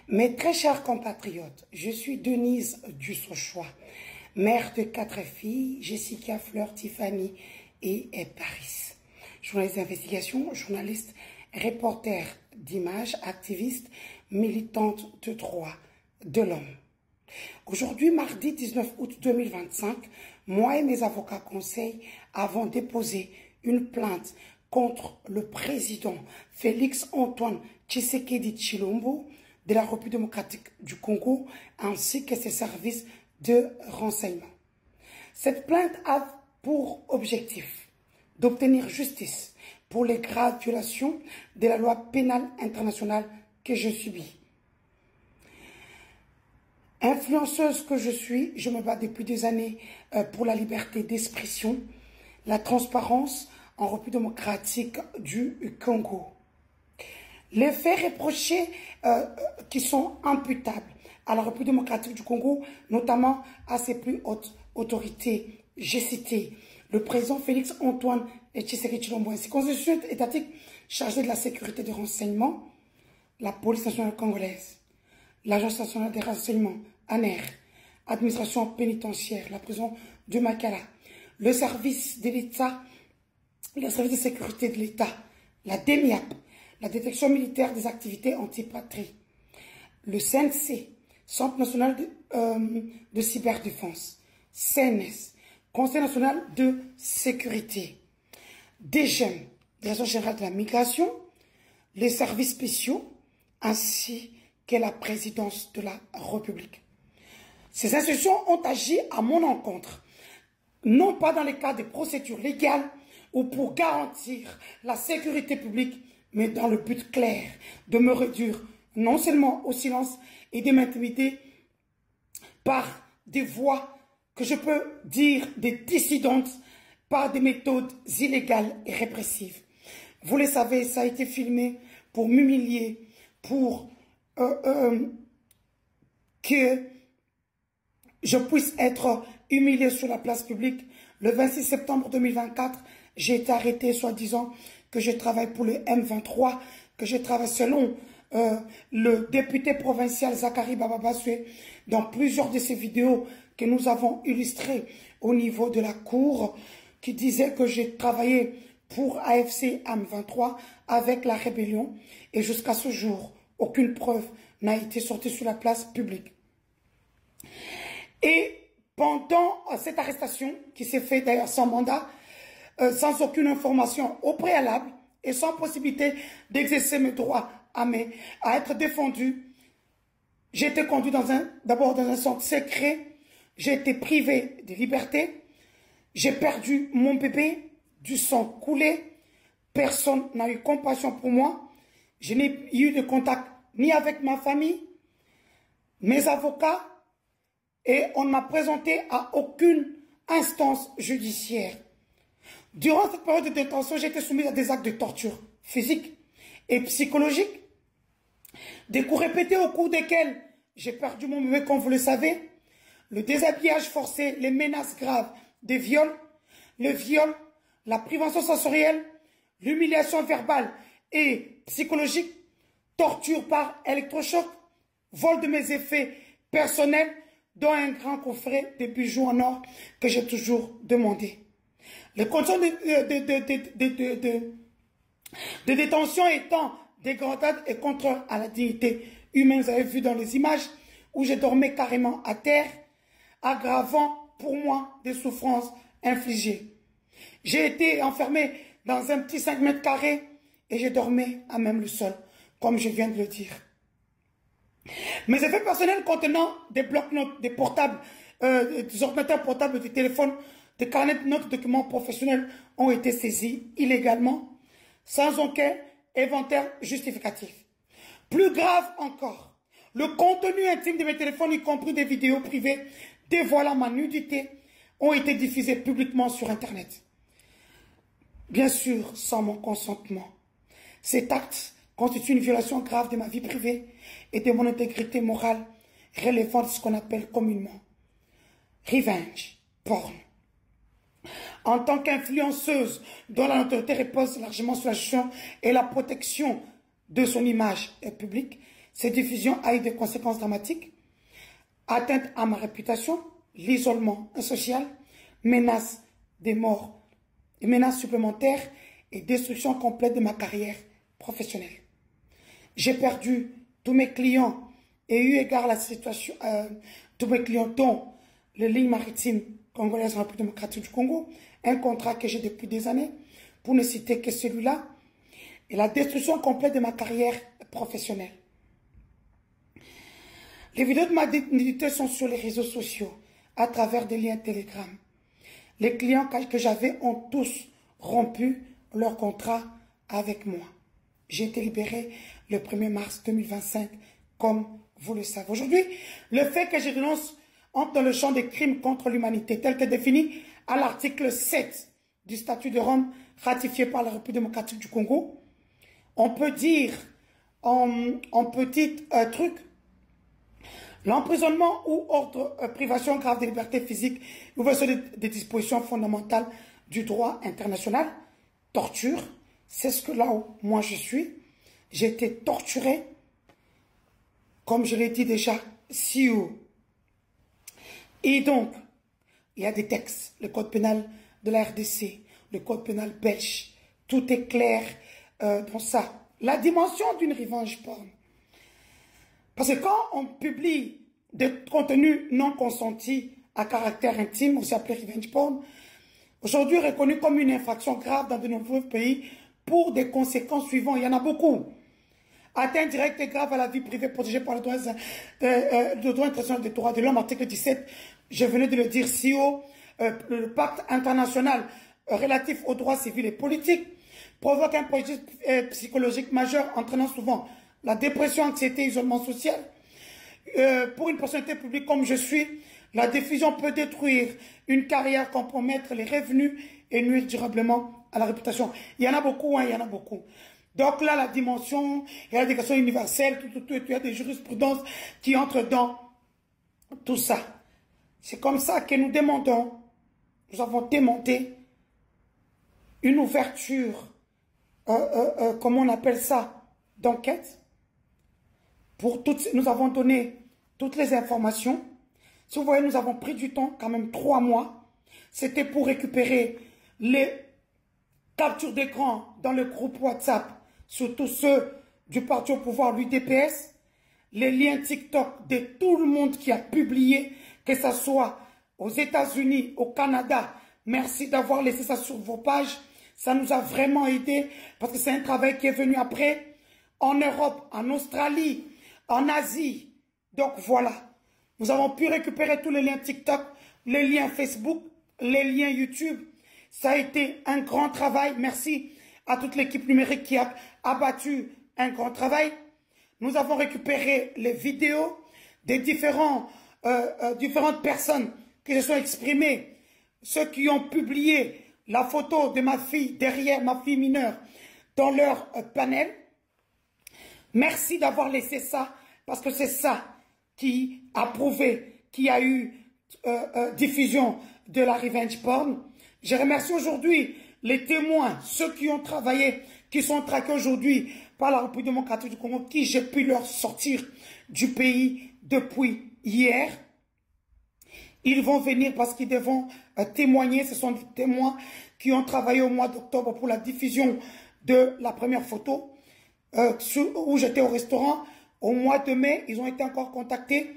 Mes très chers compatriotes, je suis Denise Dussochois, mère de 4 filles, Jessica, Fleur, Tiffany et Paris. Journaliste d'investigation, journaliste, reporter d'images, activiste, militante de droits de l'homme. Aujourd'hui, mardi 19 août 2025, moi et mes avocats conseils avons déposé une plainte contre le président Félix Antoine Tshisekedi Tshilombo de la République démocratique du Congo ainsi que ses services de renseignement. Cette plainte a pour objectif d'obtenir justice pour les graves violations de la loi pénale internationale que je subis. Influenceuse que je suis, je me bats depuis des années pour la liberté d'expression, la transparence en République démocratique du Congo. Les faits reprochés qui sont imputables à la République démocratique du Congo, notamment à ses plus hautes autorités, j'ai cité le président Félix Antoine Tshisekedi Tshilombo, ainsi que la constitution étatique chargée de la sécurité des renseignements, la police nationale congolaise, l'agence nationale des renseignements, ANER, administration pénitentiaire, la prison de Makala, le service de l'État, le service de sécurité de l'État, la DEMIAP, la détection militaire des antipatrie, le CNC, Centre national de cyberdéfense, CNS, Conseil national de sécurité, DGEM, Direction générale de la migration, les services spéciaux, ainsi que la présidence de la République. Ces institutions ont agi à mon encontre, non pas dans le cadre des procédures légales ou pour garantir la sécurité publique, mais dans le but clair de me réduire non seulement au silence et de m'intimider par des voix que je peux dire des dissidentes, par des méthodes illégales et répressives. Vous le savez, ça a été filmé pour m'humilier, pour que je puisse être humilié sur la place publique. Le 26 septembre 2024, j'ai été arrêté soi-disant que je travaille pour le M23, que je travaille selon le député provincial Zachary Bababaswe dans plusieurs de ces vidéos que nous avons illustrées au niveau de la cour, qui disait que j'ai travaillé pour AFC M23 avec la rébellion, et jusqu'à ce jour, aucune preuve n'a été sortie sur la place publique. Et pendant cette arrestation, qui s'est faite d'ailleurs sans mandat, sans aucune information au préalable et sans possibilité d'exercer mes droits à être défendu, j'ai été conduit d'abord dans un centre secret, j'ai été privé de liberté, j'ai perdu mon bébé, du sang coulé, personne n'a eu compassion pour moi, je n'ai eu de contact ni avec ma famille, mes avocats, et on ne m'a présenté à aucune instance judiciaire. Durant cette période de détention, j'ai été soumise à des actes de torture physique et psychologique, des coups répétés au cours desquels j'ai perdu mon bébé, comme vous le savez, le déshabillage forcé, les menaces graves, des viols, le viol, la privation sensorielle, l'humiliation verbale et psychologique, torture par électrochoc, vol de mes effets personnels, dont un grand coffret de bijoux en or que j'ai toujours demandé. Les conditions de détention étant dégradantes et contraires à la dignité humaine, vous avez vu dans les images où je dormais carrément à terre, aggravant pour moi des souffrances infligées. J'ai été enfermé dans un petit 5 mètres carrés et j'ai dormi à même le sol, comme je viens de le dire. Mes effets personnels contenant des blocs-notes, des portables, des ordinateurs portables, des téléphones, des carnets de notes, documents professionnels ont été saisis illégalement, sans aucun inventaire justificatif. Plus grave encore, le contenu intime de mes téléphones, y compris des vidéos privées dévoilant ma nudité, ont été diffusés publiquement sur Internet. Bien sûr, sans mon consentement. Cet acte constitue une violation grave de ma vie privée et de mon intégrité morale, relevant de ce qu'on appelle communément revenge porn. En tant qu'influenceuse dont la notoriété repose largement sur la gestion et la protection de son image publique, Cette diffusion a eu des conséquences dramatiques, atteinte à ma réputation, l'isolement social, menace des morts, menaces supplémentaires et destruction complète de ma carrière professionnelle. J'ai perdu tous mes clients et eu égard à la situation, tous mes clients dont les lignes maritimes congolaises en République démocratique du Congo, un contrat que j'ai depuis des années, pour ne citer que celui-là, et la destruction complète de ma carrière professionnelle. Les vidéos de ma dignité sont sur les réseaux sociaux, à travers des liens Telegram. Les clients que j'avais ont tous rompu leur contrat avec moi. J'ai été libéré le 1er mars 2025, comme vous le savez. Aujourd'hui, le fait que je renonce entre dans le champ des crimes contre l'humanité, tel que défini à l'article 7 du statut de Rome, ratifié par la République démocratique du Congo. On peut dire, en petit truc, l'emprisonnement ou ordre privation grave de liberté physique, violation des dispositions fondamentales du droit international, torture, c'est ce que là où moi je suis. J'ai été torturé, comme je l'ai dit déjà, si haut. Et donc, il y a des textes, le code pénal de la RDC, le code pénal belge, tout est clair dans ça. La dimension d'une revenge porn. Parce que quand on publie des contenus non consentis à caractère intime, aussi appelé revenge porn, aujourd'hui reconnu comme une infraction grave dans de nombreux pays pour des conséquences suivantes. Il y en a beaucoup. Atteinte directe et grave à la vie privée protégée par le droit international des droits de l'homme, article 17, je venais de le dire si haut, le pacte international relatif aux droits civils et politiques provoque un préjudice psychologique majeur entraînant souvent la dépression, anxiété, isolement social. Pour une personnalité publique comme je suis, la diffusion peut détruire une carrière, compromettre les revenus et nuire durablement à la réputation. Il y en a beaucoup, hein, il y en a beaucoup. Donc là, la dimension, il y a des questions universelles, il y a des jurisprudences qui entrent dans tout ça. C'est comme ça que nous demandons, nous avons demandé une ouverture, comment on appelle ça, d'enquête. Nous avons donné toutes les informations. Si vous voyez, nous avons pris du temps, quand même 3 mois. C'était pour récupérer les captures d'écran dans le groupe WhatsApp, surtout ceux du parti au pouvoir, l'UDPS, les liens TikTok de tout le monde qui a publié, que ce soit aux États-Unis, au Canada. Merci d'avoir laissé ça sur vos pages. Ça nous a vraiment aidé parce que c'est un travail qui est venu après en Europe, en Australie, en Asie. Donc voilà, nous avons pu récupérer tous les liens TikTok, les liens Facebook, les liens YouTube. Ça a été un grand travail. Merci à toute l'équipe numérique qui a abattu un grand travail. Nous avons récupéré les vidéos des différentes personnes qui se sont exprimées. Ceux qui ont publié la photo de ma fille derrière, ma fille mineure, dans leur panel. Merci d'avoir laissé ça, parce que c'est ça qui a prouvé qu'il y a eu diffusion de la revenge porn. Je remercie aujourd'hui les témoins, ceux qui ont travaillé, qui sont traqués aujourd'hui par la République démocratique du Congo, qui j'ai pu leur sortir du pays depuis hier. Ils vont venir parce qu'ils devront témoigner. Ce sont des témoins qui ont travaillé au mois d'octobre pour la diffusion de la première photo où j'étais au restaurant. Au mois de mai, ils ont été encore contactés.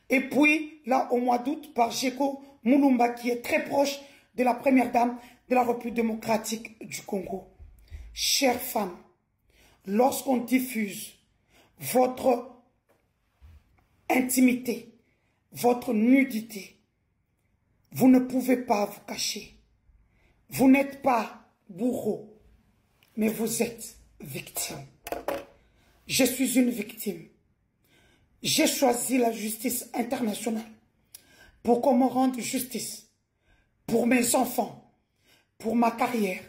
Et puis, là, au mois d'août, par Jeko Mulumba, qui est très proche de la première dame de la République démocratique du Congo. Chères femmes, lorsqu'on diffuse votre intimité, votre nudité, vous ne pouvez pas vous cacher. Vous n'êtes pas bourreau, mais vous êtes victime. Je suis une victime. J'ai choisi la justice internationale pour qu'on me rende justice pour mes enfants, pour ma carrière,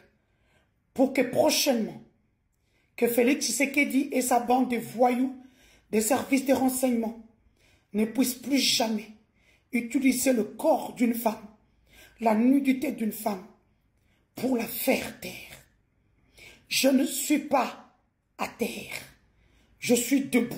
pour que prochainement, que Félix Tshisekedi et sa bande de voyous des services de renseignement ne puissent plus jamais utiliser le corps d'une femme, la nudité d'une femme, pour la faire taire. Je ne suis pas à terre. Je suis debout.